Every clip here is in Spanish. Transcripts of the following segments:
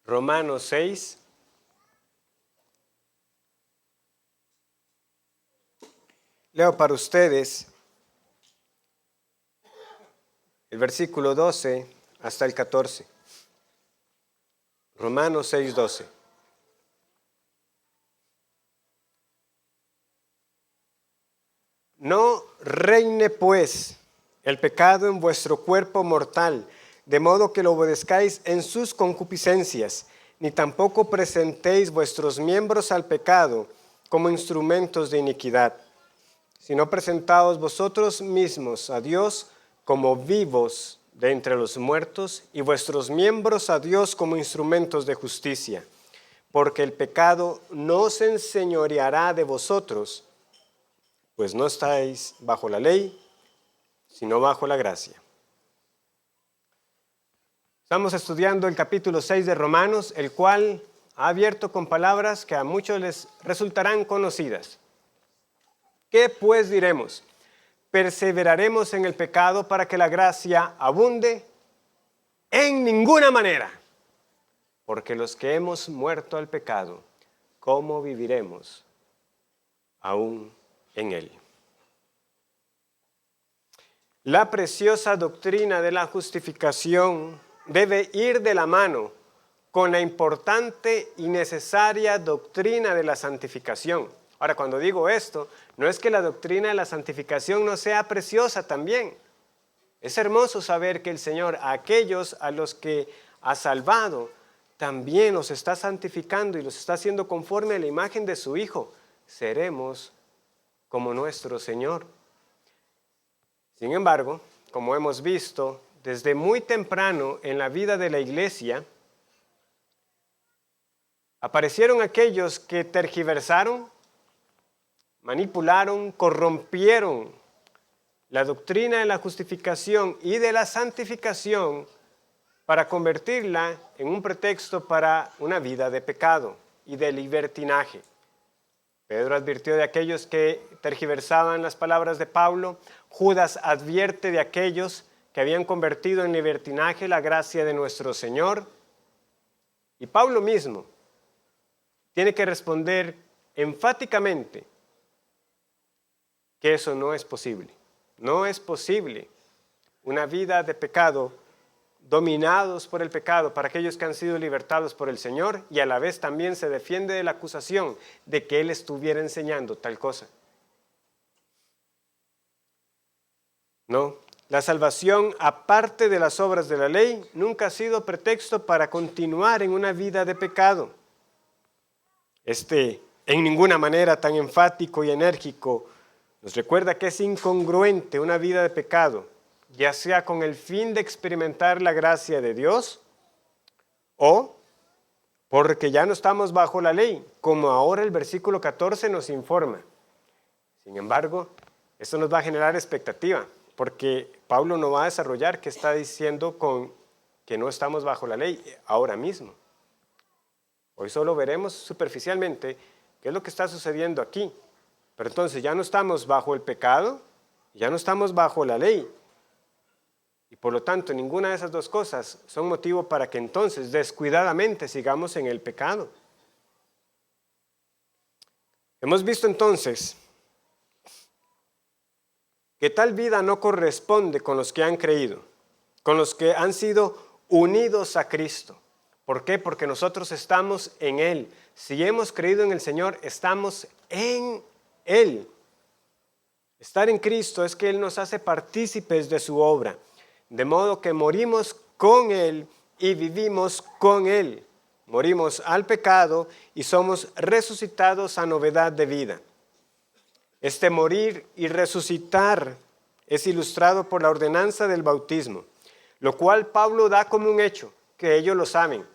Romanos 6. Leo para ustedes el versículo 12 hasta el 14. Romanos 6, 12. No reine pues el pecado en vuestro cuerpo mortal, de modo que lo obedezcáis en sus concupiscencias, ni tampoco presentéis vuestros miembros al pecado como instrumentos de iniquidad, sino presentaos vosotros mismos a Dios como vivos de entre los muertos, y vuestros miembros a Dios como instrumentos de justicia, porque el pecado no se enseñoreará de vosotros, pues no estáis bajo la ley, sino bajo la gracia. Estamos estudiando el capítulo 6 de Romanos, el cual ha abierto con palabras que a muchos les resultarán conocidas. ¿Qué pues diremos? ¿Perseveraremos en el pecado para que la gracia abunde? En ninguna manera. Porque los que hemos muerto al pecado, ¿cómo viviremos aún en él? La preciosa doctrina de la justificación debe ir de la mano con la importante y necesaria doctrina de la santificación. Ahora, cuando digo esto, no es que la doctrina de la santificación no sea preciosa también. Es hermoso saber que el Señor, a aquellos a los que ha salvado, también los está santificando y los está haciendo conforme a la imagen de su Hijo. Seremos como nuestro Señor. Sin embargo, como hemos visto, desde muy temprano en la vida de la iglesia, aparecieron aquellos que tergiversaron, manipularon, corrompieron la doctrina de la justificación y de la santificación para convertirla en un pretexto para una vida de pecado y de libertinaje. Pedro advirtió de aquellos que tergiversaban las palabras de Pablo. Judas advierte de aquellos que habían convertido en libertinaje la gracia de nuestro Señor. Y Pablo mismo tiene que responder enfáticamente que eso no es posible. No es posible una vida de pecado, dominados por el pecado, para aquellos que han sido libertados por el Señor, y a la vez también se defiende de la acusación de que Él estuviera enseñando tal cosa. No, la salvación, aparte de las obras de la ley, nunca ha sido pretexto para continuar en una vida de pecado. En ninguna manera tan enfático y enérgico, nos recuerda que es incongruente una vida de pecado, ya sea con el fin de experimentar la gracia de Dios o porque ya no estamos bajo la ley, como ahora el versículo 14 nos informa. Sin embargo, esto nos va a generar expectativa, porque Pablo no va a desarrollar qué está diciendo con que no estamos bajo la ley ahora mismo. Hoy solo veremos superficialmente qué es lo que está sucediendo aquí. Pero entonces ya no estamos bajo el pecado, ya no estamos bajo la ley. Y por lo tanto, ninguna de esas dos cosas son motivo para que entonces descuidadamente sigamos en el pecado. Hemos visto entonces que tal vida no corresponde con los que han creído, con los que han sido unidos a Cristo. ¿Por qué? Porque nosotros estamos en Él. Si hemos creído en el Señor, estamos en Él. Estar en Cristo es que Él nos hace partícipes de su obra, de modo que morimos con Él y vivimos con Él. Morimos al pecado y somos resucitados a novedad de vida. Este morir y resucitar es ilustrado por la ordenanza del bautismo, lo cual Pablo da como un hecho, que ellos lo saben.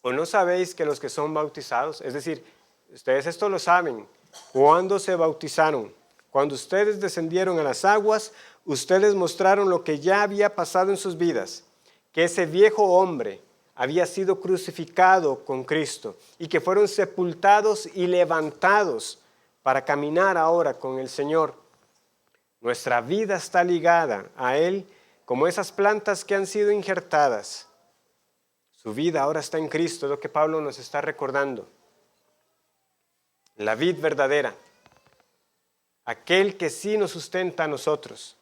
¿O no sabéis que los que son bautizados, es decir, ustedes esto lo saben, cuando se bautizaron, cuando ustedes descendieron a las aguas, ustedes mostraron lo que ya había pasado en sus vidas, que ese viejo hombre había sido crucificado con Cristo y que fueron sepultados y levantados para caminar ahora con el Señor. Nuestra vida está ligada a Él como esas plantas que han sido injertadas. Su vida ahora está en Cristo, es lo que Pablo nos está recordando. La vid verdadera, aquel que sí nos sustenta a nosotros.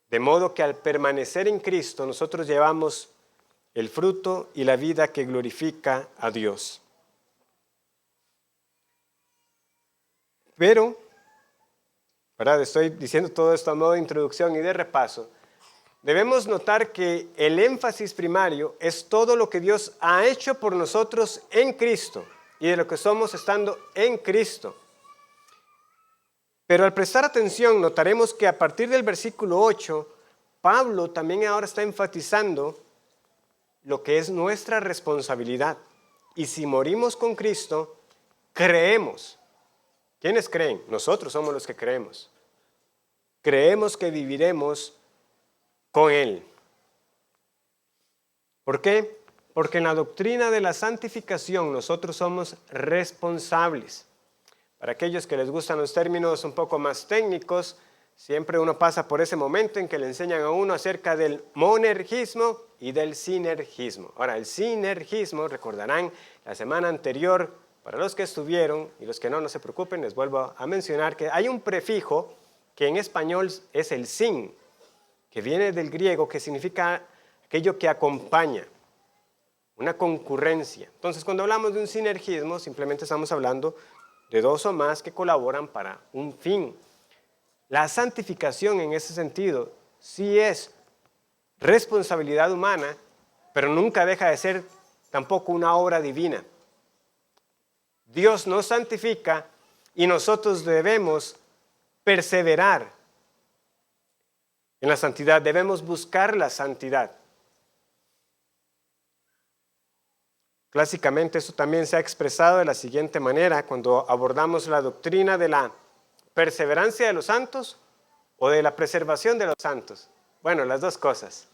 De modo que al permanecer en Cristo nosotros llevamos el fruto y la vida que glorifica a Dios. Pero, ¿verdad? Estoy diciendo todo esto a modo de introducción y de repaso. Debemos notar que el énfasis primario es todo lo que Dios ha hecho por nosotros en Cristo y de lo que somos estando en Cristo. Pero al prestar atención notaremos que a partir del versículo 8, Pablo también ahora está enfatizando lo que es nuestra responsabilidad. Y si morimos con Cristo, creemos. ¿Quiénes creen? Nosotros somos los que creemos. Creemos que viviremos con Él. ¿Por qué? Porque en la doctrina de la santificación nosotros somos responsables. Para aquellos que les gustan los términos un poco más técnicos, siempre uno pasa por ese momento en que le enseñan a uno acerca del monergismo y del sinergismo. Ahora, el sinergismo, recordarán la semana anterior, para los que estuvieron y los que no se preocupen, les vuelvo a mencionar que hay un prefijo que en español es el sin, que viene del griego, que significa aquello que acompaña, una concurrencia. Entonces, cuando hablamos de un sinergismo, simplemente estamos hablando de dos o más que colaboran para un fin. La santificación en ese sentido sí es responsabilidad humana, pero nunca deja de ser tampoco una obra divina. Dios nos santifica y nosotros debemos perseverar en la santidad, debemos buscar la santidad. Clásicamente eso también se ha expresado de la siguiente manera cuando abordamos la doctrina de la perseverancia de los santos o de la preservación de los santos. Bueno, las dos cosas.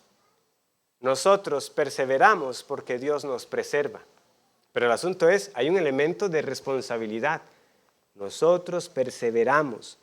Nosotros perseveramos porque Dios nos preserva. Pero el asunto es, hay un elemento de responsabilidad. Nosotros perseveramos.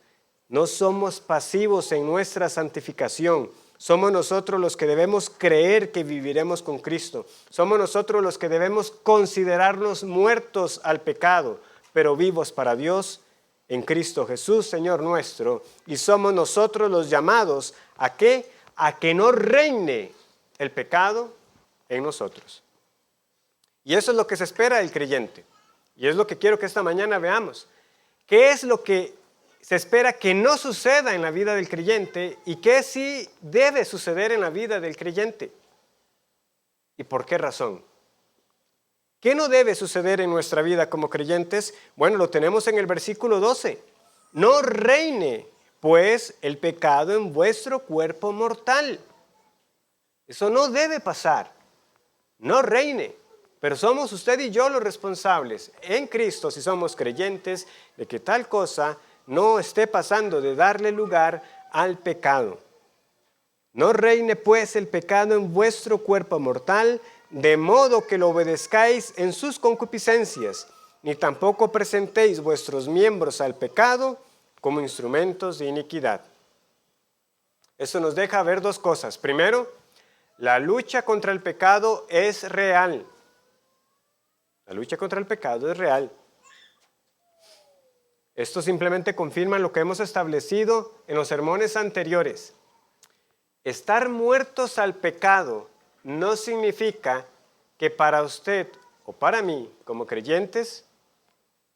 No somos pasivos en nuestra santificación. Somos nosotros los que debemos creer que viviremos con Cristo. Somos nosotros los que debemos considerarnos muertos al pecado, pero vivos para Dios en Cristo Jesús, Señor nuestro. Y somos nosotros los llamados ¿a qué? A que no reine el pecado en nosotros. Y eso es lo que se espera del creyente. Y es lo que quiero que esta mañana veamos. ¿Qué es lo que se espera que no suceda en la vida del creyente y qué sí debe suceder en la vida del creyente? ¿Y por qué razón? ¿Qué no debe suceder en nuestra vida como creyentes? Bueno, lo tenemos en el versículo 12. No reine, pues, el pecado en vuestro cuerpo mortal. Eso no debe pasar. No reine. Pero somos usted y yo los responsables en Cristo, si somos creyentes, de que tal cosa no esté pasando, de darle lugar al pecado. No reine pues el pecado en vuestro cuerpo mortal, de modo que lo obedezcáis en sus concupiscencias, ni tampoco presentéis vuestros miembros al pecado como instrumentos de iniquidad. Eso nos deja ver dos cosas. Primero, la lucha contra el pecado es real. La lucha contra el pecado es real. Esto simplemente confirma lo que hemos establecido en los sermones anteriores. Estar muertos al pecado no significa que para usted o para mí, como creyentes,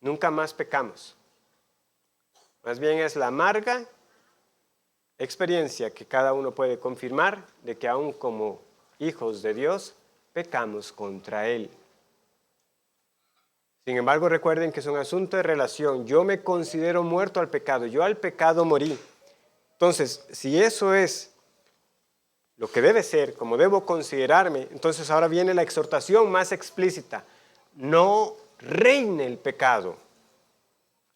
nunca más pecamos. Más bien es la amarga experiencia que cada uno puede confirmar de que aún como hijos de Dios, pecamos contra Él. Sin embargo, recuerden que es un asunto de relación. Yo me considero muerto al pecado. Yo al pecado morí. Entonces, si eso es lo que debe ser, como debo considerarme, entonces ahora viene la exhortación más explícita. No reine el pecado.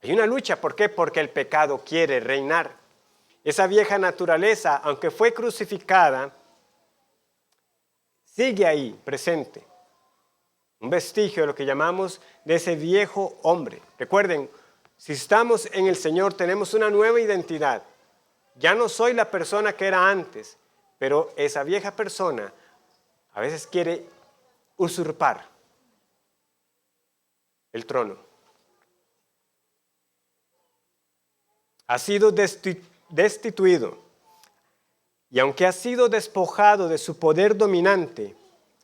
Hay una lucha. ¿Por qué? Porque el pecado quiere reinar. Esa vieja naturaleza, aunque fue crucificada, sigue ahí, presente. Un vestigio de lo que llamamos de ese viejo hombre. Recuerden, si estamos en el Señor, tenemos una nueva identidad. Ya no soy la persona que era antes, pero esa vieja persona a veces quiere usurpar el trono. Ha sido destituido. Y aunque ha sido despojado de su poder dominante,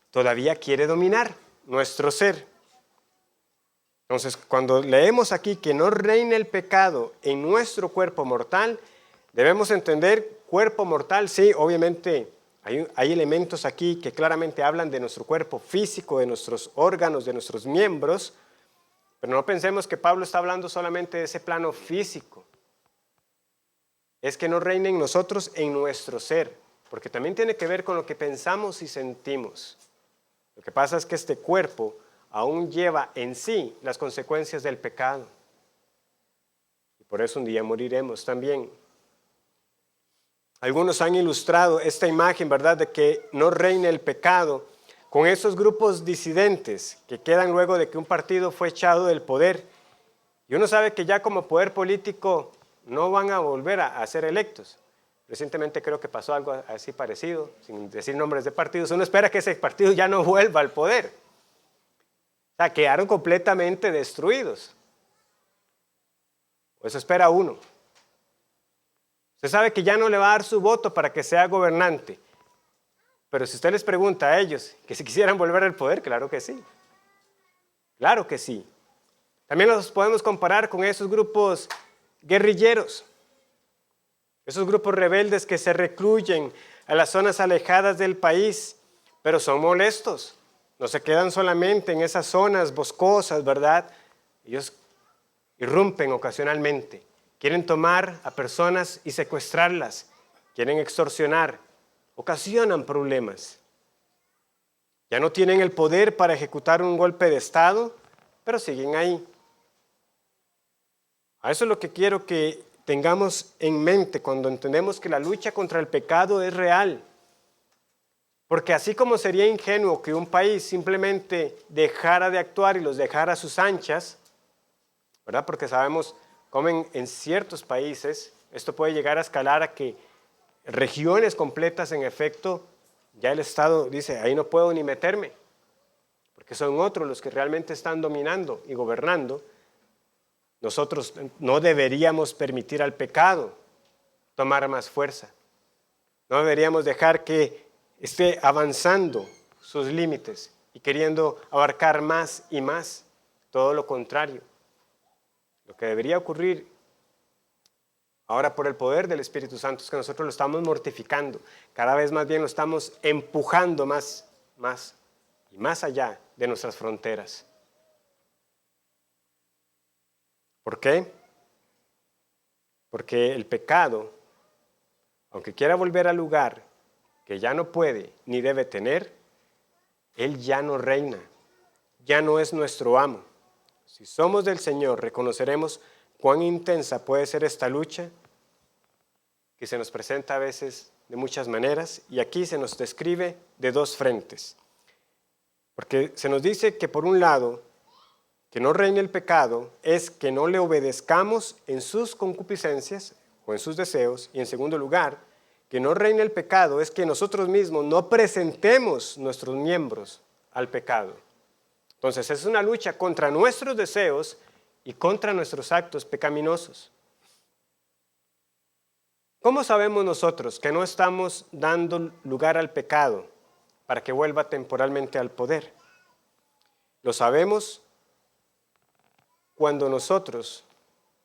todavía quiere dominar nuestro ser. Entonces, cuando leemos aquí que no reina el pecado en nuestro cuerpo mortal, debemos entender cuerpo mortal, sí, obviamente hay elementos aquí que claramente hablan de nuestro cuerpo físico, de nuestros órganos, de nuestros miembros, pero no pensemos que Pablo está hablando solamente de ese plano físico. Es que no reine en nosotros, en nuestro ser, porque también tiene que ver con lo que pensamos y sentimos. Lo que pasa es que este cuerpo aún lleva en sí las consecuencias del pecado. Y por eso un día moriremos también. Algunos han ilustrado esta imagen, ¿verdad?, de que no reine el pecado con esos grupos disidentes que quedan luego de que un partido fue echado del poder. Y uno sabe que ya como poder político no van a volver a ser electos. Recientemente creo que pasó algo así parecido, sin decir nombres de partidos. Uno espera que ese partido ya no vuelva al poder. O sea, quedaron completamente destruidos. O eso espera uno. Usted sabe que ya no le va a dar su voto para que sea gobernante. Pero si usted les pregunta a ellos que si quisieran volver al poder, claro que sí. Claro que sí. También los podemos comparar con esos grupos guerrilleros, esos grupos rebeldes que se recluyen a las zonas alejadas del país, pero son molestos. No se quedan solamente en esas zonas boscosas, ¿verdad? Ellos irrumpen ocasionalmente. Quieren tomar a personas y secuestrarlas. Quieren extorsionar. Ocasionan problemas. Ya no tienen el poder para ejecutar un golpe de Estado, pero siguen ahí. A eso es lo que quiero que tengamos en mente cuando entendemos que la lucha contra el pecado es real. Porque así como sería ingenuo que un país simplemente dejara de actuar y los dejara a sus anchas, ¿verdad? Porque sabemos cómo en ciertos países esto puede llegar a escalar a que regiones completas, en efecto, ya el Estado dice, ahí no puedo ni meterme, porque son otros los que realmente están dominando y gobernando. Nosotros no deberíamos permitir al pecado tomar más fuerza. No deberíamos dejar que esté avanzando sus límites y queriendo abarcar más y más. Todo lo contrario. Lo que debería ocurrir ahora por el poder del Espíritu Santo es que nosotros lo estamos mortificando. Cada vez más bien lo estamos empujando más y más allá de nuestras fronteras. ¿Por qué? Porque el pecado, aunque quiera volver al lugar que ya no puede ni debe tener, él ya no reina, ya no es nuestro amo. Si somos del Señor, reconoceremos cuán intensa puede ser esta lucha que se nos presenta a veces de muchas maneras, y aquí se nos describe de dos frentes. Porque se nos dice que por un lado, que no reine el pecado es que no le obedezcamos en sus concupiscencias o en sus deseos, y en segundo lugar, que no reine el pecado es que nosotros mismos no presentemos nuestros miembros al pecado. Entonces es una lucha contra nuestros deseos y contra nuestros actos pecaminosos. ¿Cómo sabemos nosotros que no estamos dando lugar al pecado para que vuelva temporalmente al poder? Lo sabemos cuando nosotros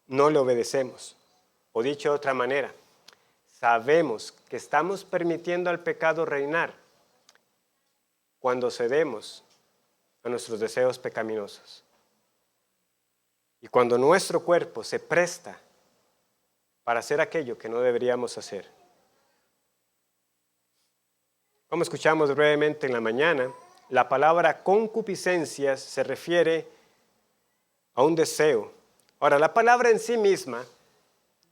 no le obedecemos. O dicho de otra manera, sabemos que estamos permitiendo al pecado reinar cuando cedemos a nuestros deseos pecaminosos. Y cuando nuestro cuerpo se presta para hacer aquello que no deberíamos hacer. Como escuchamos brevemente en la mañana, la palabra concupiscencias se refiere a un deseo. Ahora, la palabra en sí misma,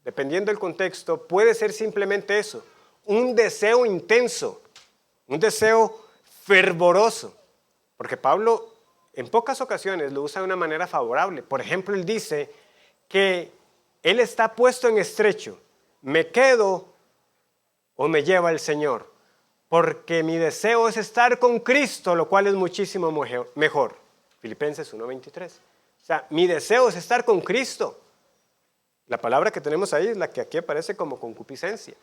dependiendo del contexto, puede ser simplemente eso, un deseo intenso, un deseo fervoroso, porque Pablo en pocas ocasiones lo usa de una manera favorable. Por ejemplo, él dice que él está puesto en estrecho, me quedo o me lleva el Señor. porque mi deseo es estar con Cristo, lo cual es muchísimo mejor. Filipenses 1:23. O sea, mi deseo es estar con Cristo. La palabra que tenemos ahí es la que aquí aparece como concupiscencia.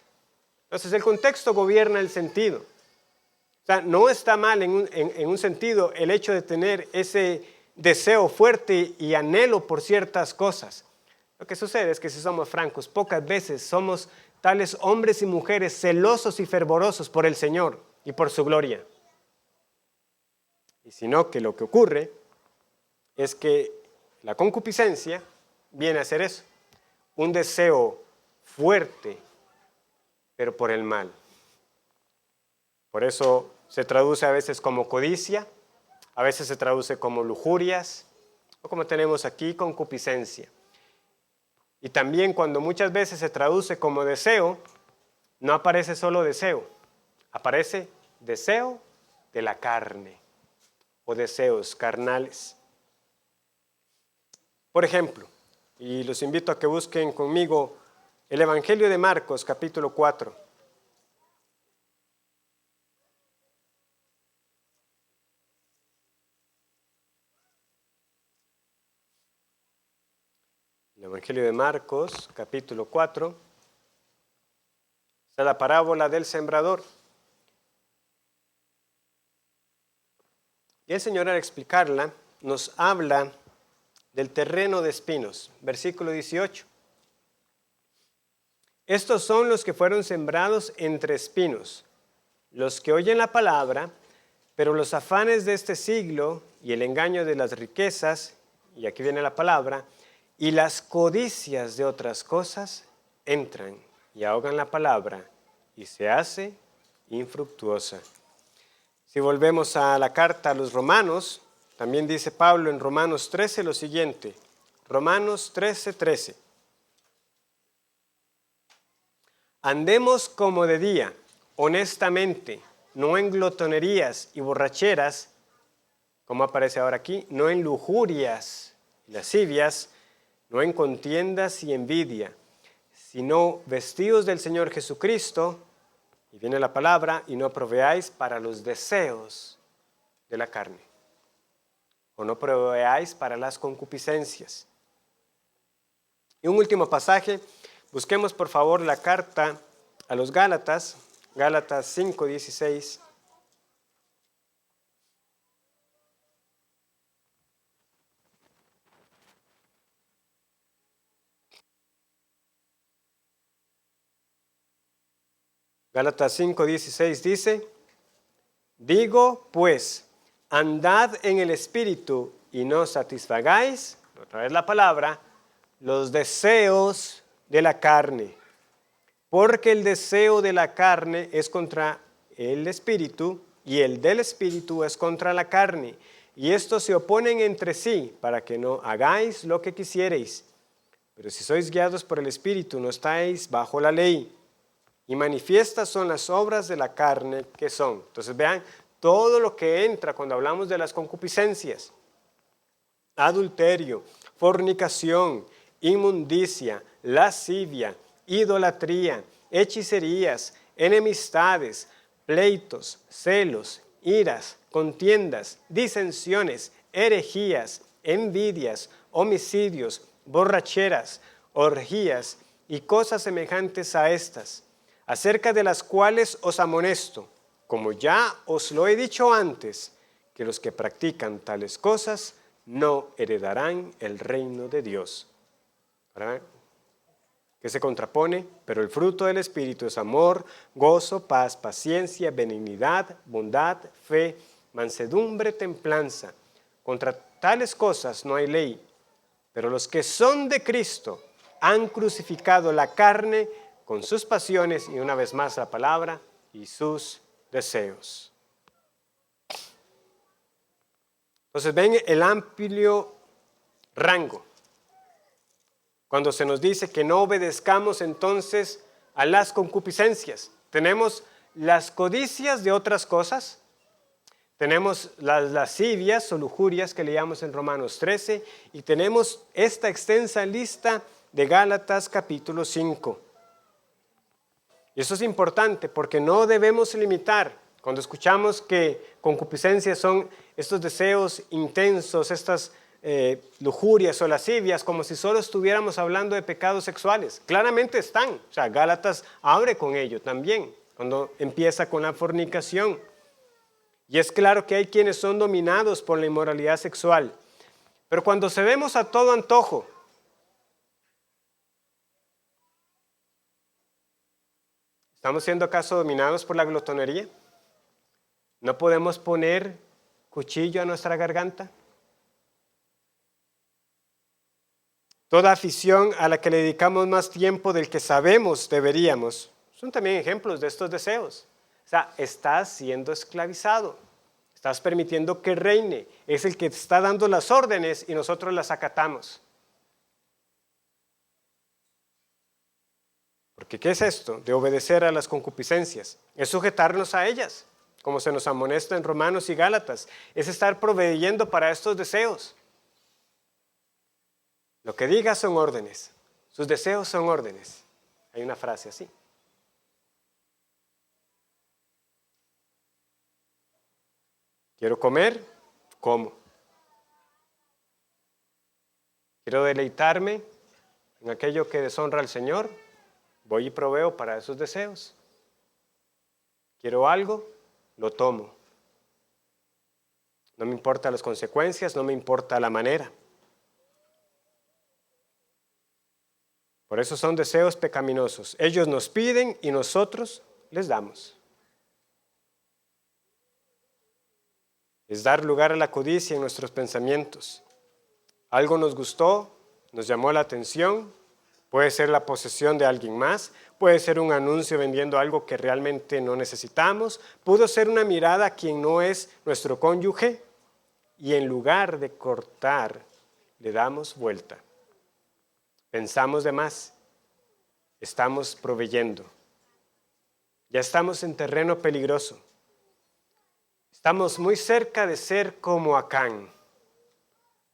Entonces el contexto gobierna el sentido. O sea, no está mal en un sentido el hecho de tener ese deseo fuerte y anhelo por ciertas cosas. Lo que sucede es que si somos francos, pocas veces somos tales hombres y mujeres celosos y fervorosos por el Señor y por su gloria. Y sino que lo que ocurre es que la concupiscencia viene a ser eso, un deseo fuerte, pero por el mal. Por eso se traduce a veces como codicia, a veces se traduce como lujurias, o como tenemos aquí, concupiscencia. Y también cuando muchas veces se traduce como deseo, no aparece solo deseo, aparece deseo de la carne o deseos carnales. Por ejemplo, y los invito a que busquen conmigo el Evangelio de Marcos, capítulo 4. El Evangelio de Marcos, capítulo 4, es la parábola del sembrador. Y el Señor, al explicarla, nos habla del terreno de espinos. Versículo 18. Estos son los que fueron sembrados entre espinos, los que oyen la palabra, pero los afanes de este siglo y el engaño de las riquezas, y aquí viene la palabra, y las codicias de otras cosas entran y ahogan la palabra y se hace infructuosa. Si volvemos a la carta a los Romanos, también dice Pablo en Romanos 13 lo siguiente, Romanos 13:13. Andemos como de día, honestamente, no en glotonerías y borracheras, como aparece ahora aquí, no en lujurias y lascivias, no en contiendas y envidia, sino vestidos del Señor Jesucristo, y viene la palabra, y no proveáis para los deseos de la carne, o no proveáis para las concupiscencias. Y un último pasaje, busquemos por favor la carta a los Gálatas, Gálatas 5:16. Gálatas 5:16 dice, digo pues, andad en el Espíritu y no satisfagáis, otra vez la palabra, los deseos de la carne. Porque el deseo de la carne es contra el Espíritu y el del Espíritu es contra la carne. Y estos se oponen entre sí para que no hagáis lo que quisiereis. Pero si sois guiados por el Espíritu, no estáis bajo la ley. Y manifiestas son las obras de la carne que son. Entonces vean todo lo que entra cuando hablamos de las concupiscencias. Adulterio, fornicación, inmundicia, lascivia, idolatría, hechicerías, enemistades, pleitos, celos, iras, contiendas, disensiones, herejías, envidias, homicidios, borracheras, orgías y cosas semejantes a estas, acerca de las cuales os amonesto, como ya os lo he dicho antes, que los que practican tales cosas no heredarán el reino de Dios. ¿Verdad? Que se contrapone, pero el fruto del Espíritu es amor, gozo, paz, paciencia, benignidad, bondad, fe, mansedumbre, templanza. Contra tales cosas no hay ley, pero los que son de Cristo han crucificado la carne con sus pasiones, y una vez más la palabra, y sus deseos. Entonces ven el amplio rango. Cuando se nos dice que no obedezcamos entonces a las concupiscencias. Tenemos las codicias de otras cosas, tenemos las lascivias o lujurias que leíamos en Romanos 13 y tenemos esta extensa lista de Gálatas capítulo 5. Y eso es importante porque no debemos limitar. Cuando escuchamos que concupiscencia son estos deseos intensos, estas lujurias o lascivias, como si solo estuviéramos hablando de pecados sexuales. Claramente están. O sea, Gálatas abre con ello también, cuando empieza con la fornicación. Y es claro que hay quienes son dominados por la inmoralidad sexual. Pero cuando cedemos a todo antojo, ¿estamos siendo acaso dominados por la glotonería? ¿No podemos poner cuchillo a nuestra garganta? Toda afición a la que le dedicamos más tiempo del que sabemos deberíamos, son también ejemplos de estos deseos. O sea, estás siendo esclavizado, estás permitiendo que reine, es el que te está dando las órdenes y nosotros las acatamos. Porque ¿qué es esto de obedecer a las concupiscencias? Es sujetarnos a ellas, como se nos amonesta en Romanos y Gálatas, es estar proveyendo para estos deseos. Lo que diga son órdenes, sus deseos son órdenes. Hay una frase así. Quiero comer, como. Quiero deleitarme en aquello que deshonra al Señor, voy y proveo para esos deseos. Quiero algo, lo tomo. No me importan las consecuencias, no me importa la manera. Por eso son deseos pecaminosos. Ellos nos piden y nosotros les damos. Es dar lugar a la codicia en nuestros pensamientos. Algo nos gustó, nos llamó la atención, puede ser la posesión de alguien más, puede ser un anuncio vendiendo algo que realmente no necesitamos, pudo ser una mirada a quien no es nuestro cónyuge y en lugar de cortar, le damos vuelta. Pensamos de más, estamos proveyendo. Ya estamos en terreno peligroso. Estamos muy cerca de ser como Acán.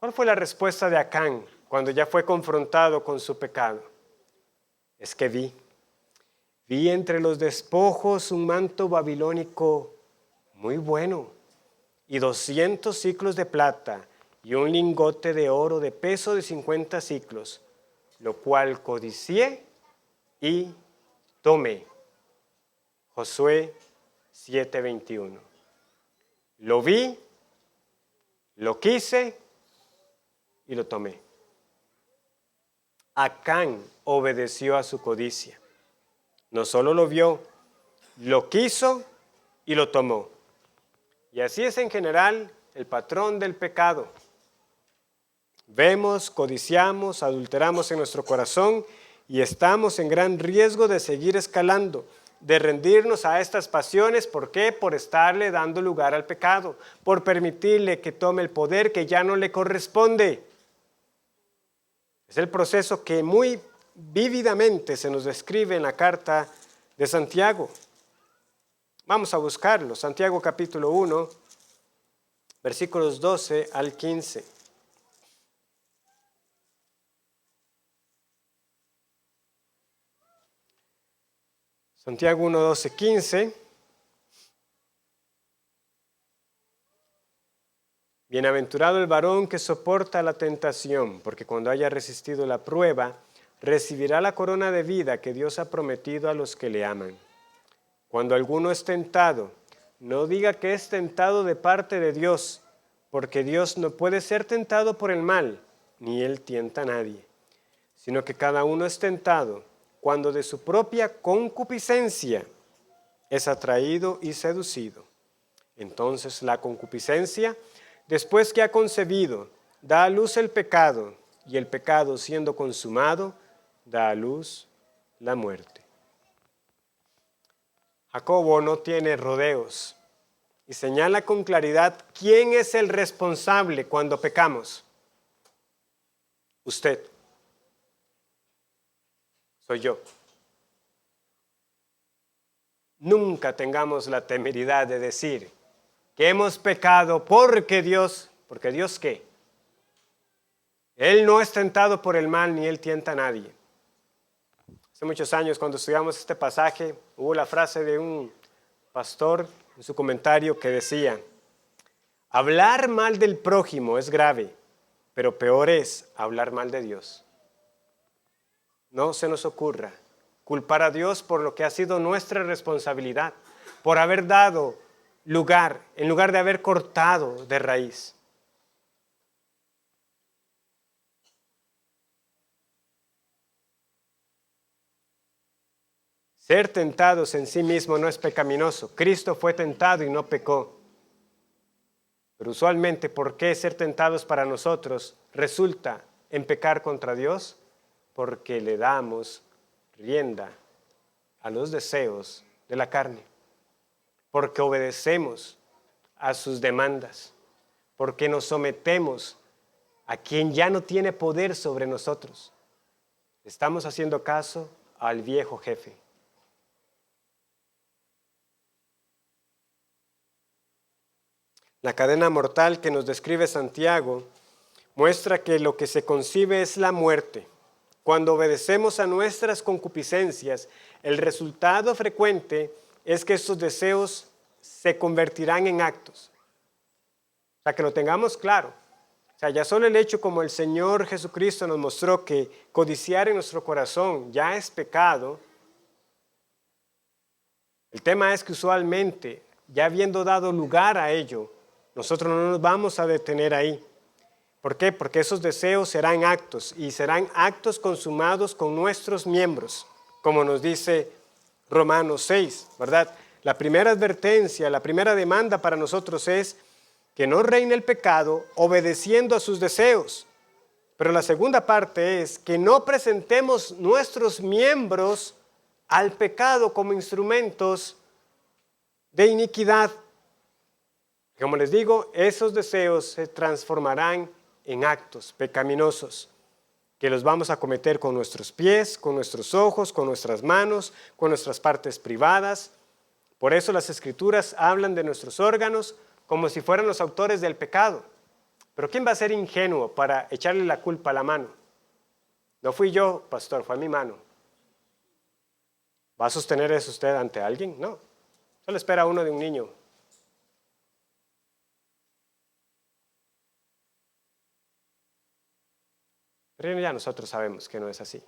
¿Cuál fue la respuesta de Acán cuando ya fue confrontado con su pecado? Es que vi entre los despojos un manto babilónico muy bueno y 200 siclos de plata y un lingote de oro de peso de 50 siclos, lo cual codicié y tomé. Josué 7:21. Lo vi, lo quise y lo tomé. Acán obedeció a su codicia. No solo lo vio, lo quiso y lo tomó. Y así es en general el patrón del pecado. Vemos, codiciamos, adulteramos en nuestro corazón y estamos en gran riesgo de seguir escalando, de rendirnos a estas pasiones. ¿Por qué? Por estarle dando lugar al pecado, por permitirle que tome el poder que ya no le corresponde. Es el proceso que muy vívidamente se nos describe en la carta de Santiago. Vamos a buscarlo. Santiago capítulo 1, versículos 12 al 15. Santiago 1, 12, 15. Bienaventurado el varón que soporta la tentación, porque cuando haya resistido la prueba, recibirá la corona de vida que Dios ha prometido a los que le aman. Cuando alguno es tentado, no diga que es tentado de parte de Dios, porque Dios no puede ser tentado por el mal, ni Él tienta a nadie, sino que cada uno es tentado cuando de su propia concupiscencia es atraído y seducido. Entonces la concupiscencia, después que ha concebido, da a luz el pecado, y el pecado, siendo consumado, da a luz la muerte. Jacobo no tiene rodeos y señala con claridad quién es el responsable cuando pecamos. Usted. Soy yo. Nunca tengamos la temeridad de decir que hemos pecado porque Dios ¿qué? Él no es tentado por el mal ni Él tienta a nadie. Hace muchos años, cuando estudiamos este pasaje, hubo la frase de un pastor en su comentario que decía: hablar mal del prójimo es grave, pero peor es hablar mal de Dios. No se nos ocurra culpar a Dios por lo que ha sido nuestra responsabilidad, por haber dado lugar, en lugar de haber cortado de raíz. Ser tentados en sí mismo no es pecaminoso. Cristo fue tentado y no pecó. Pero usualmente, ¿por qué ser tentados para nosotros resulta en pecar contra Dios? Porque le damos rienda a los deseos de la carne. Porque obedecemos a sus demandas. Porque nos sometemos a quien ya no tiene poder sobre nosotros. Estamos haciendo caso al viejo jefe. La cadena mortal que nos describe Santiago muestra que lo que se concibe es la muerte. Cuando obedecemos a nuestras concupiscencias, el resultado frecuente es que estos deseos se convertirán en actos. O sea, que lo tengamos claro. O sea, ya solo el hecho como el Señor Jesucristo nos mostró que codiciar en nuestro corazón ya es pecado. El tema es que usualmente, ya habiendo dado lugar a ello, nosotros no nos vamos a detener ahí. ¿Por qué? Porque esos deseos serán actos y serán actos consumados con nuestros miembros, como nos dice Romanos 6, ¿verdad? La primera advertencia, la primera demanda para nosotros es que no reine el pecado obedeciendo a sus deseos. Pero la segunda parte es que no presentemos nuestros miembros al pecado como instrumentos de iniquidad. Como les digo, esos deseos se transformarán en actos pecaminosos que los vamos a cometer con nuestros pies, con nuestros ojos, con nuestras manos, con nuestras partes privadas. Por eso las Escrituras hablan de nuestros órganos como si fueran los autores del pecado. Pero ¿quién va a ser ingenuo para echarle la culpa a la mano? No fui yo, pastor, fue mi mano. ¿Va a sostener eso usted ante alguien? No. Solo espera uno de un niño. Pero ya nosotros sabemos que no es así.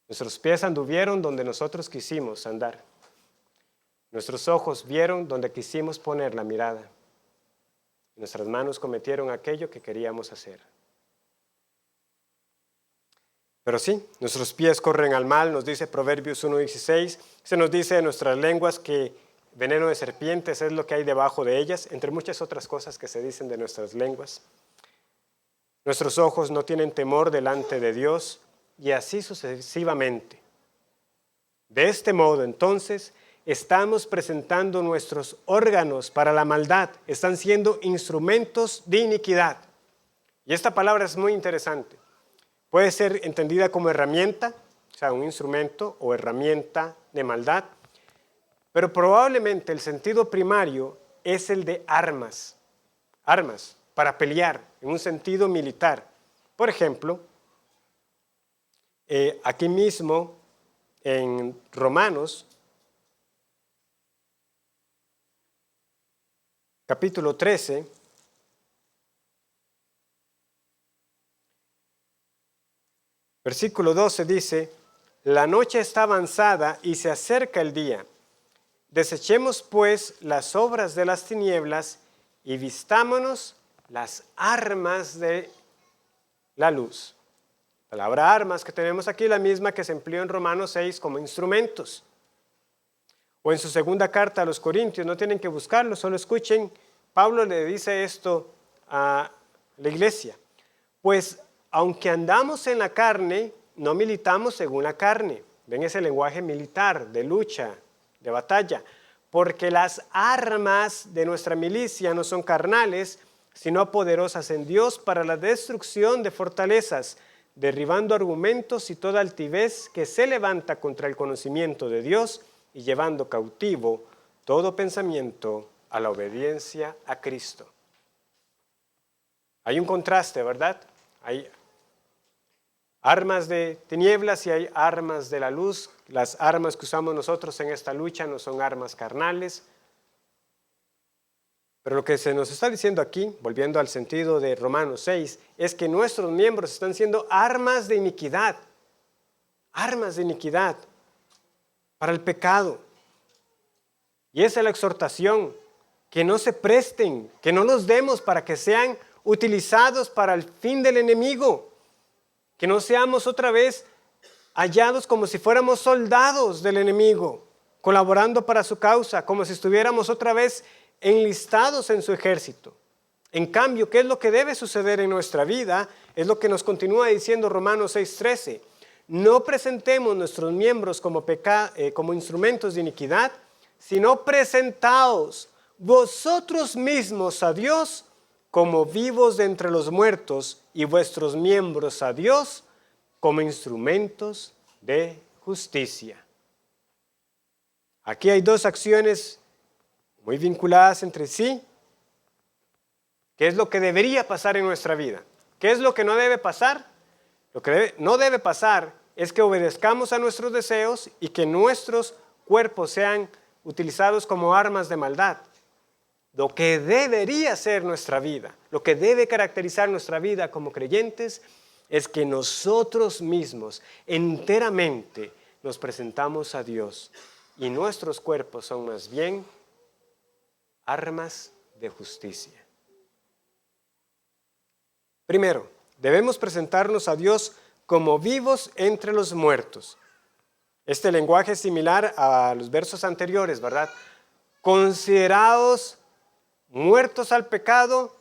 Nuestros pies anduvieron donde nosotros quisimos andar. Nuestros ojos vieron donde quisimos poner la mirada. Nuestras manos cometieron aquello que queríamos hacer. Pero sí, nuestros pies corren al mal, nos dice Proverbios 1:16. Se nos dice en nuestras lenguas que veneno de serpientes es lo que hay debajo de ellas, entre muchas otras cosas que se dicen de nuestras lenguas. Nuestros ojos no tienen temor delante de Dios y así sucesivamente. De este modo, entonces, estamos presentando nuestros órganos para la maldad. Están siendo instrumentos de iniquidad. Y esta palabra es muy interesante. Puede ser entendida como herramienta, o sea, un instrumento o herramienta de maldad, pero probablemente el sentido primario es el de armas. Armas para pelear en un sentido militar. Por ejemplo, aquí mismo en Romanos, capítulo 13, versículo 12 dice: la noche está avanzada y se acerca el día. Desechemos pues las obras de las tinieblas y vistámonos las armas de la luz. La palabra armas que tenemos aquí, la misma que se empleó en Romanos 6 como instrumentos. O en su segunda carta a los Corintios, no tienen que buscarlo, solo escuchen, Pablo le dice esto a la iglesia: pues aunque andamos en la carne, no militamos según la carne. Ven ese lenguaje militar, de lucha, de batalla. Porque las armas de nuestra milicia no son carnales, sino poderosas en Dios para la destrucción de fortalezas, derribando argumentos y toda altivez que se levanta contra el conocimiento de Dios y llevando cautivo todo pensamiento a la obediencia a Cristo. Hay un contraste, ¿verdad? armas de tinieblas y hay armas de la luz. Las armas que usamos nosotros en esta lucha no son armas carnales. Pero lo que se nos está diciendo aquí, volviendo al sentido de Romanos 6, es que nuestros miembros están siendo armas de iniquidad para el pecado. Y esa es la exhortación, que no se presten, que no los demos para que sean utilizados para el fin del enemigo, que no seamos otra vez hallados como si fuéramos soldados del enemigo, colaborando para su causa, como si estuviéramos otra vez enlistados en su ejército. En cambio, ¿qué es lo que debe suceder en nuestra vida? Es lo que nos continúa diciendo Romanos 6:13. No presentemos nuestros miembros como instrumentos de iniquidad, sino presentaos vosotros mismos a Dios como vivos de entre los muertos y vuestros miembros a Dios como instrumentos de justicia. Aquí hay dos acciones muy vinculadas entre sí. ¿Qué es lo que debería pasar en nuestra vida? ¿Qué es lo que no debe pasar? Lo que no debe pasar es que obedezcamos a nuestros deseos y que nuestros cuerpos sean utilizados como armas de maldad. Lo que debería ser nuestra vida, lo que debe caracterizar nuestra vida como creyentes, es que nosotros mismos enteramente nos presentamos a Dios y nuestros cuerpos son más bien armas de justicia. Primero, debemos presentarnos a Dios como vivos entre los muertos. Este lenguaje es similar a los versos anteriores, ¿verdad? Considerados muertos al pecado,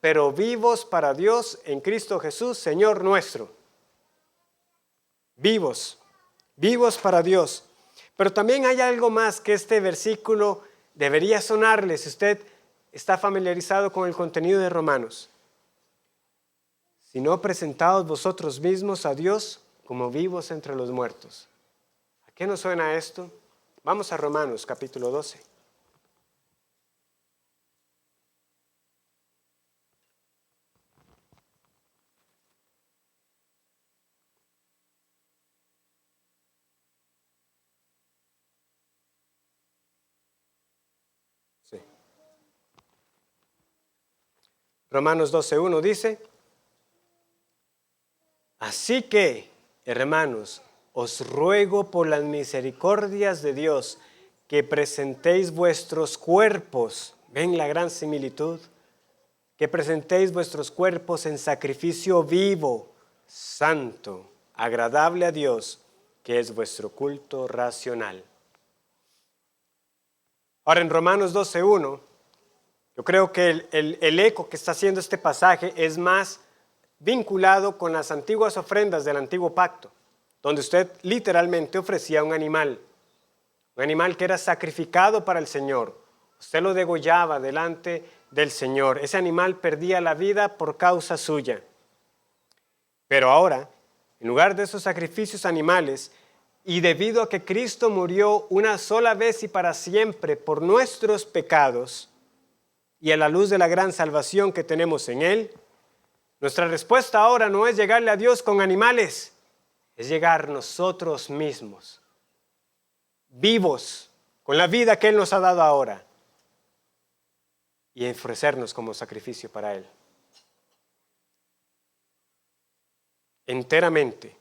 pero vivos para Dios en Cristo Jesús, Señor nuestro. Vivos para Dios. Pero también hay algo más que este versículo debería sonarle si usted está familiarizado con el contenido de Romanos. Si no presentaos vosotros mismos a Dios como vivos entre los muertos. ¿A qué nos suena esto? Vamos a Romanos capítulo 12. Sí. Romanos 12:1 dice: así que, hermanos, os ruego por las misericordias de Dios que presentéis vuestros cuerpos, ¿ven la gran similitud? Que presentéis vuestros cuerpos en sacrificio vivo, santo, agradable a Dios, que es vuestro culto racional. Ahora en Romanos 12:1, yo creo que el eco que está haciendo este pasaje es más vinculado con las antiguas ofrendas del antiguo pacto, donde usted literalmente ofrecía un animal que era sacrificado para el Señor. Usted lo degollaba delante del Señor. Ese animal perdía la vida por causa suya. Pero ahora, en lugar de esos sacrificios animales, y debido a que Cristo murió una sola vez y para siempre por nuestros pecados, y a la luz de la gran salvación que tenemos en Él, nuestra respuesta ahora no es llegarle a Dios con animales, es llegar nosotros mismos, vivos, con la vida que Él nos ha dado ahora, y ofrecernos como sacrificio para Él. Enteramente,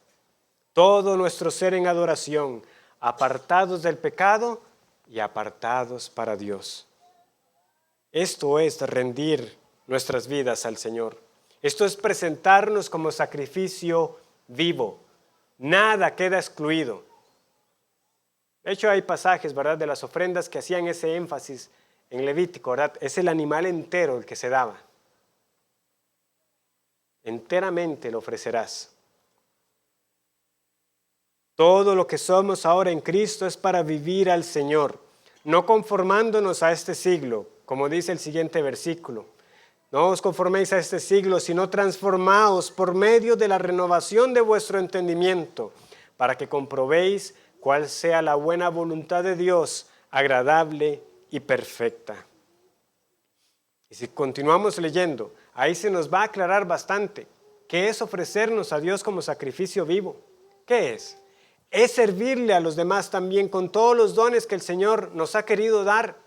todo nuestro ser en adoración, apartados del pecado y apartados para Dios. Esto es rendir nuestras vidas al Señor. Esto es presentarnos como sacrificio vivo. Nada queda excluido. De hecho, hay pasajes, ¿verdad?, de las ofrendas que hacían ese énfasis en Levítico, ¿verdad? Es el animal entero el que se daba. Enteramente lo ofrecerás. Todo lo que somos ahora en Cristo es para vivir al Señor, no conformándonos a este siglo, como dice el siguiente versículo. No os conforméis a este siglo, sino transformaos por medio de la renovación de vuestro entendimiento, para que comprobéis cuál sea la buena voluntad de Dios, agradable y perfecta. Y si continuamos leyendo, ahí se nos va a aclarar bastante que es ofrecernos a Dios como sacrificio vivo. ¿Qué es? Es servirle a los demás también con todos los dones que el Señor nos ha querido dar,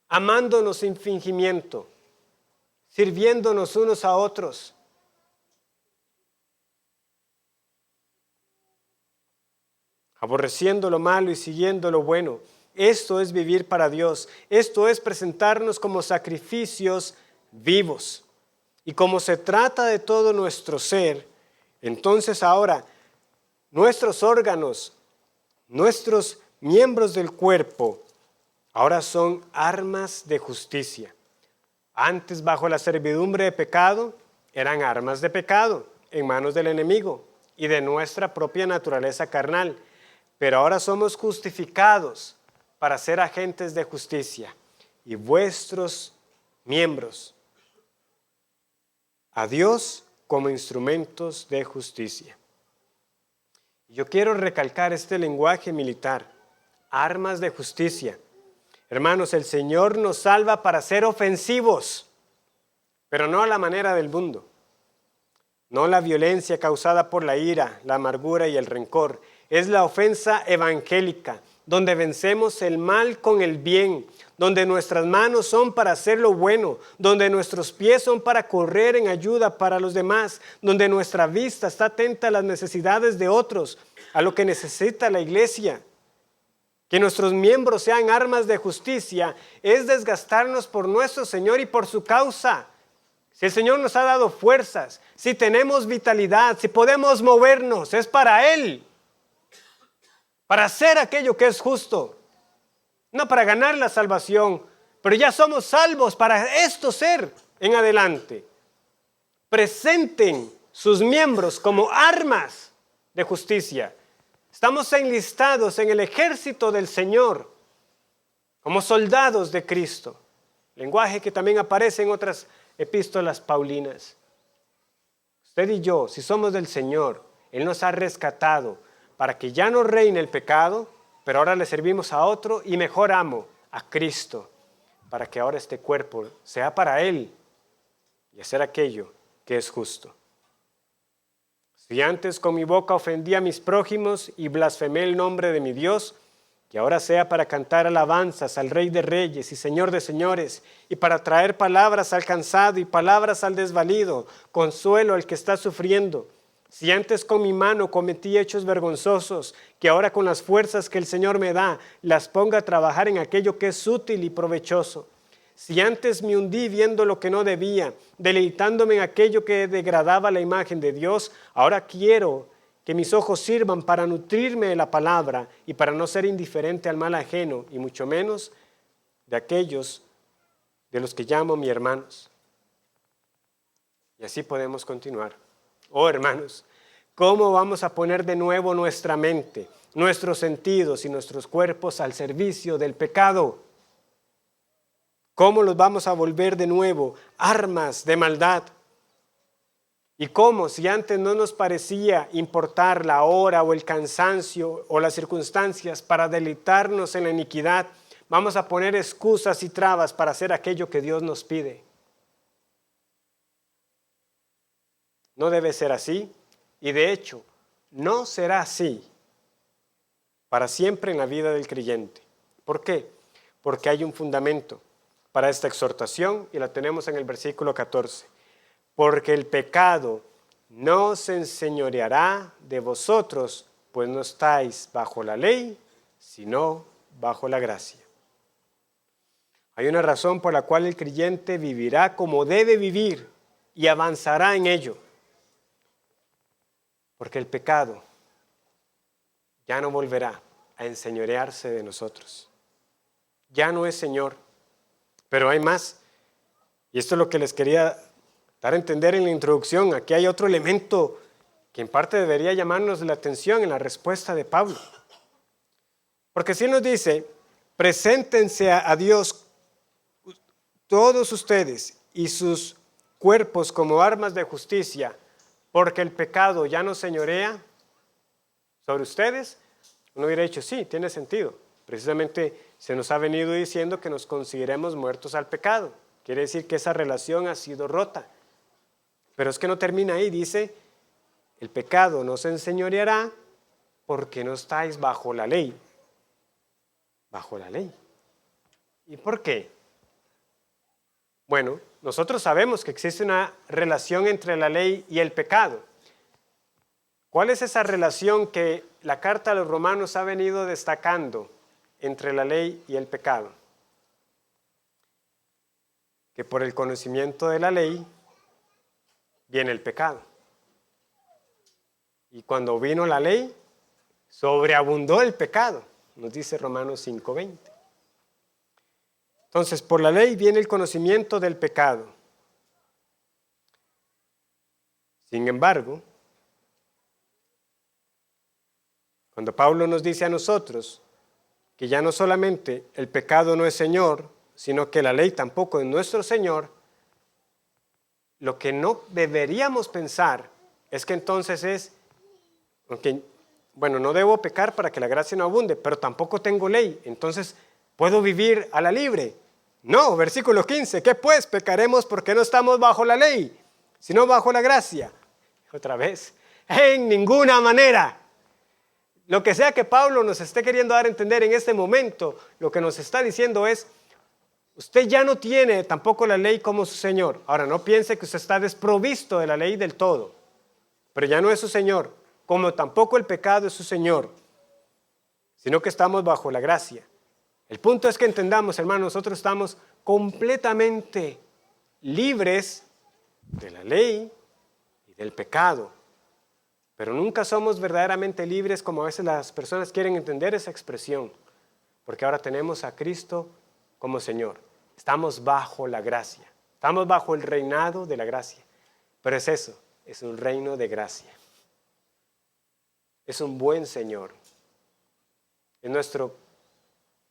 amándonos sin fingimiento, sirviéndonos unos a otros. Aborreciendo lo malo y siguiendo lo bueno. Esto es vivir para Dios. Esto es presentarnos como sacrificios vivos. Y como se trata de todo nuestro ser, entonces ahora nuestros órganos, nuestros miembros del cuerpo, ahora son armas de justicia. Antes, bajo la servidumbre de pecado, eran armas de pecado en manos del enemigo y de nuestra propia naturaleza carnal. Pero ahora somos justificados para ser agentes de justicia. Y vuestros miembros a Dios como instrumentos de justicia. Yo quiero recalcar este lenguaje militar, armas de justicia. Hermanos, el Señor nos salva para ser ofensivos, pero no a la manera del mundo. No la violencia causada por la ira, la amargura y el rencor. Es la ofensa evangélica, donde vencemos el mal con el bien, donde nuestras manos son para hacer lo bueno, donde nuestros pies son para correr en ayuda para los demás, donde nuestra vista está atenta a las necesidades de otros, a lo que necesita la iglesia. Que nuestros miembros sean armas de justicia es desgastarnos por nuestro Señor y por su causa. Si el Señor nos ha dado fuerzas, si tenemos vitalidad, si podemos movernos, es para Él. Para hacer aquello que es justo, no para ganar la salvación, pero ya somos salvos para esto ser en adelante. Presenten sus miembros como armas de justicia. Estamos enlistados en el ejército del Señor, como soldados de Cristo. Lenguaje que también aparece en otras epístolas paulinas. Usted y yo, si somos del Señor, Él nos ha rescatado para que ya no reine el pecado, pero ahora le servimos a otro y mejor amo, a Cristo, para que ahora este cuerpo sea para Él y hacer aquello que es justo. Si antes con mi boca ofendí a mis prójimos y blasfemé el nombre de mi Dios, que ahora sea para cantar alabanzas al Rey de Reyes y Señor de Señores, y para traer palabras al cansado y palabras al desvalido, consuelo al que está sufriendo. Si antes con mi mano cometí hechos vergonzosos, que ahora con las fuerzas que el Señor me da, las ponga a trabajar en aquello que es útil y provechoso. Si antes me hundí viendo lo que no debía, deleitándome en aquello que degradaba la imagen de Dios, ahora quiero que mis ojos sirvan para nutrirme de la palabra y para no ser indiferente al mal ajeno, y mucho menos de aquellos de los que llamo mis hermanos. Y así podemos continuar. Oh hermanos, ¿cómo vamos a poner de nuevo nuestra mente, nuestros sentidos y nuestros cuerpos al servicio del pecado? ¿Cómo los vamos a volver de nuevo armas de maldad? ¿Y cómo, si antes no nos parecía importar la hora o el cansancio o las circunstancias para deleitarnos en la iniquidad, vamos a poner excusas y trabas para hacer aquello que Dios nos pide? No debe ser así, y de hecho, no será así para siempre en la vida del creyente. ¿Por qué? Porque hay un fundamento para esta exhortación y la tenemos en el versículo 14. Porque el pecado no se enseñoreará de vosotros, pues no estáis bajo la ley, sino bajo la gracia. Hay una razón por la cual el creyente vivirá como debe vivir y avanzará en ello. Porque el pecado ya no volverá a enseñorearse de nosotros. Ya no es Señor. Pero hay más. Y esto es lo que les quería dar a entender en la introducción. Aquí hay otro elemento que en parte debería llamarnos la atención en la respuesta de Pablo. Porque si nos dice, preséntense a Dios todos ustedes y sus cuerpos como armas de justicia, porque el pecado ya no señorea sobre ustedes, uno hubiera dicho, sí, tiene sentido. Precisamente se nos ha venido diciendo que nos consideremos muertos al pecado. Quiere decir que esa relación ha sido rota. Pero es que no termina ahí, dice, el pecado no se enseñoreará porque no estáis bajo la ley. Bajo la ley. ¿Y por qué? Bueno, nosotros sabemos que existe una relación entre la ley y el pecado. ¿Cuál es esa relación que la carta a los romanos ha venido destacando entre la ley y el pecado? Que por el conocimiento de la ley viene el pecado. Y cuando vino la ley, sobreabundó el pecado, nos dice Romanos 5:20. Entonces, por la ley viene el conocimiento del pecado. Sin embargo, cuando Pablo nos dice a nosotros que ya no solamente el pecado no es Señor, sino que la ley tampoco es nuestro Señor, lo que no deberíamos pensar es que entonces es, bueno, no debo pecar para que la gracia no abunde, pero tampoco tengo ley, entonces ¿puedo vivir a la libre? No, versículo 15, ¿qué pues? Pecaremos porque no estamos bajo la ley, sino bajo la gracia. Otra vez, en ninguna manera. Lo que sea que Pablo nos esté queriendo dar a entender en este momento, lo que nos está diciendo es, usted ya no tiene tampoco la ley como su Señor. Ahora, no piense que usted está desprovisto de la ley del todo, pero ya no es su Señor, como tampoco el pecado es su Señor, sino que estamos bajo la gracia. El punto es que entendamos, hermanos, nosotros estamos completamente libres de la ley y del pecado, pero nunca somos verdaderamente libres como a veces las personas quieren entender esa expresión, porque ahora tenemos a Cristo como Señor. Estamos bajo la gracia, estamos bajo el reinado de la gracia, pero es eso, es un reino de gracia. Es un buen Señor, es nuestro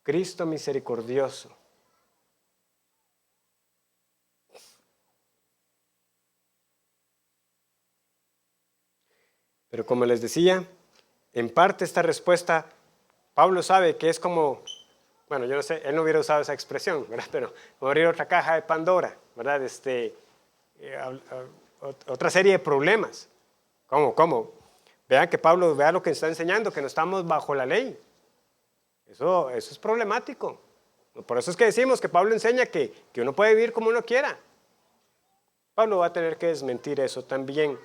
Cristo misericordioso. Pero como les decía, en parte esta respuesta, Pablo sabe que es como, bueno, yo no sé, él no hubiera usado esa expresión, ¿verdad? Pero como abrir otra caja de Pandora, ¿verdad? Otra serie de problemas. ¿Cómo? Vean que Pablo, vea lo que está enseñando, que no estamos bajo la ley. Eso es problemático. Por eso es que decimos que Pablo enseña que uno puede vivir como uno quiera. Pablo va a tener que desmentir eso también.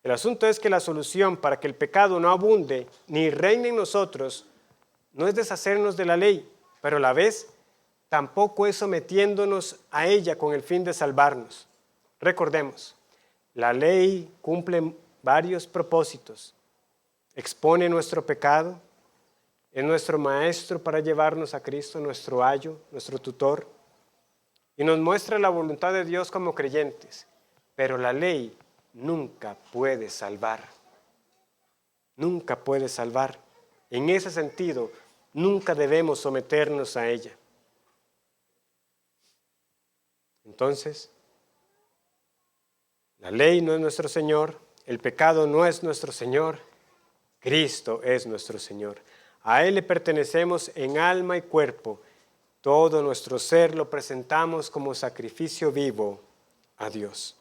El asunto es que la solución para que el pecado no abunde ni reine en nosotros no es deshacernos de la ley, pero a la vez tampoco es sometiéndonos a ella con el fin de salvarnos. Recordemos, la ley cumple varios propósitos. Expone nuestro pecado, es nuestro maestro para llevarnos a Cristo, nuestro ayo, nuestro tutor, y nos muestra la voluntad de Dios como creyentes. Pero la ley nunca puede salvar. Nunca puede salvar. En ese sentido, nunca debemos someternos a ella. Entonces, la ley no es nuestro Señor, el pecado no es nuestro Señor, Cristo es nuestro Señor. A Él le pertenecemos en alma y cuerpo. Todo nuestro ser lo presentamos como sacrificio vivo a Dios.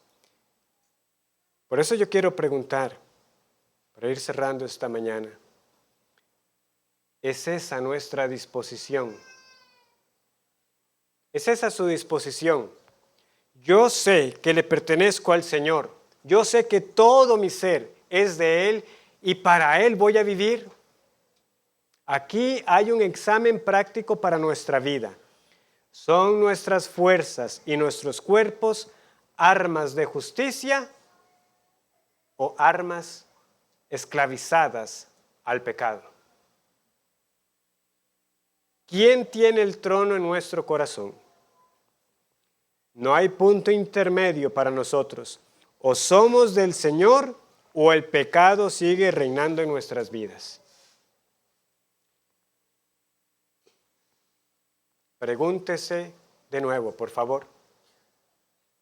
Por eso yo quiero preguntar, para ir cerrando esta mañana, ¿es esa nuestra disposición? ¿Es esa su disposición? Yo sé que le pertenezco al Señor. Yo sé que todo mi ser es de Él y para Él voy a vivir. Aquí hay un examen práctico para nuestra vida. ¿Son nuestras fuerzas y nuestros cuerpos armas de justicia o armas esclavizadas al pecado? ¿Quién tiene el trono en nuestro corazón? No hay punto intermedio para nosotros. O somos del Señor o el pecado sigue reinando en nuestras vidas. Pregúntese de nuevo, por favor.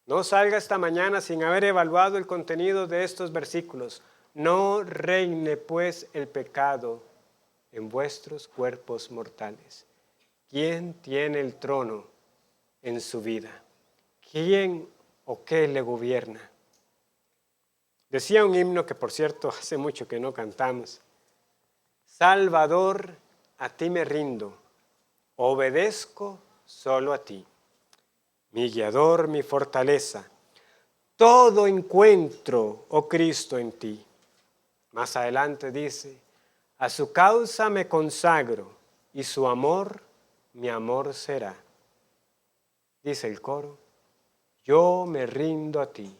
No salga esta mañana sin haber evaluado el contenido de estos versículos. No reine pues el pecado en vuestros cuerpos mortales. ¿Quién tiene el trono en su vida? ¿Quién o qué le gobierna? Decía un himno que, por cierto, hace mucho que no cantamos. Salvador, a ti me rindo, obedezco solo a ti. Mi guiador, mi fortaleza, todo encuentro, oh Cristo, en ti. Más adelante dice, a su causa me consagro y su amor, mi amor será. Dice el coro, yo me rindo a ti,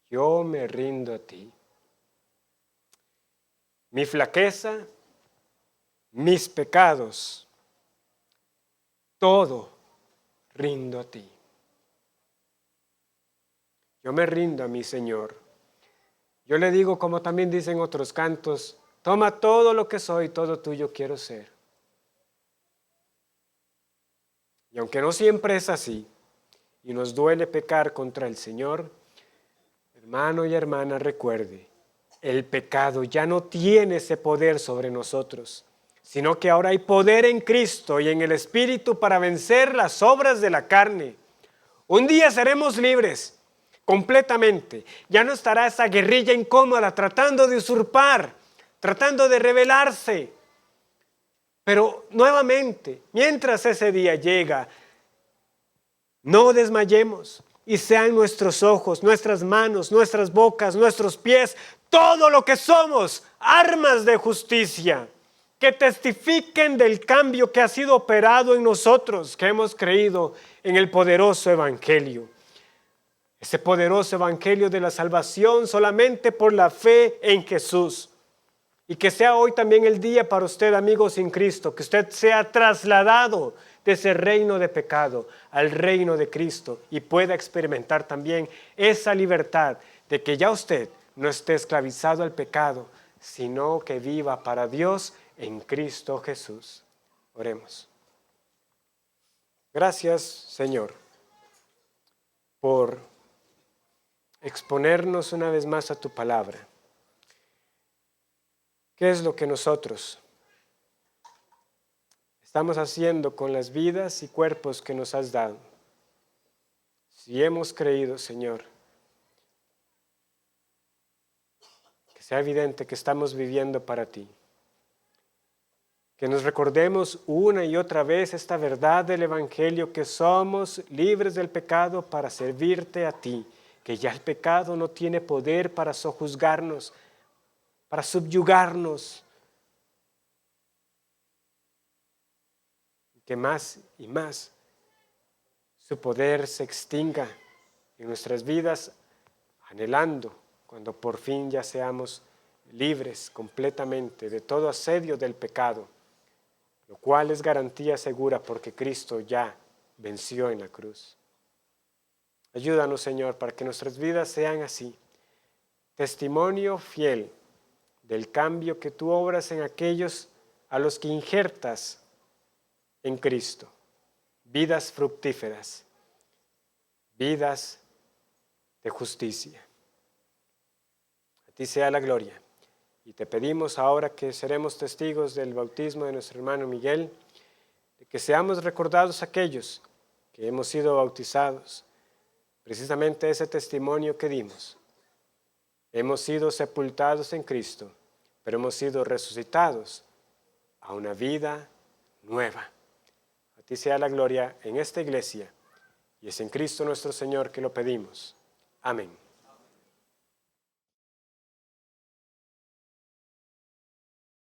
yo me rindo a ti. Mi flaqueza, mis pecados, todo rindo a ti. Yo me rindo a mi Señor. Yo le digo, como también dicen otros cantos, toma todo lo que soy, todo tuyo quiero ser. Y aunque no siempre es así, y nos duele pecar contra el Señor, hermano y hermana, recuerde, el pecado ya no tiene ese poder sobre nosotros, sino que ahora hay poder en Cristo y en el Espíritu para vencer las obras de la carne. Un día seremos libres completamente. Ya no estará esa guerrilla incómoda tratando de usurpar, tratando de rebelarse. Pero nuevamente, mientras ese día llega, no desmayemos y sean nuestros ojos, nuestras manos, nuestras bocas, nuestros pies, todo lo que somos, armas de justicia, que testifiquen del cambio que ha sido operado en nosotros, que hemos creído en el poderoso Evangelio. Ese poderoso Evangelio de la salvación solamente por la fe en Jesús. Y que sea hoy también el día para usted, amigo sin Cristo, que usted sea trasladado de ese reino de pecado al reino de Cristo y pueda experimentar también esa libertad de que ya usted no esté esclavizado al pecado, sino que viva para Dios en Cristo Jesús. Oremos. Gracias, Señor, por exponernos una vez más a tu palabra. ¿Qué es lo que nosotros estamos haciendo con las vidas y cuerpos que nos has dado? Si hemos creído, Señor, que sea evidente que estamos viviendo para ti. Que nos recordemos una y otra vez esta verdad del Evangelio, que somos libres del pecado para servirte a ti, que ya el pecado no tiene poder para sojuzgarnos, para subyugarnos, que más y más su poder se extinga en nuestras vidas, anhelando cuando por fin ya seamos libres completamente de todo asedio del pecado, lo cual es garantía segura porque Cristo ya venció en la cruz. Ayúdanos, Señor, para que nuestras vidas sean así, testimonio fiel del cambio que tú obras en aquellos a los que injertas en Cristo, vidas fructíferas, vidas de justicia. A ti sea la gloria. Y te pedimos ahora que seremos testigos del bautismo de nuestro hermano Miguel, de que seamos recordados aquellos que hemos sido bautizados, precisamente ese testimonio que dimos. Hemos sido sepultados en Cristo, pero hemos sido resucitados a una vida nueva. A ti sea la gloria en esta iglesia, y es en Cristo nuestro Señor que lo pedimos. Amén.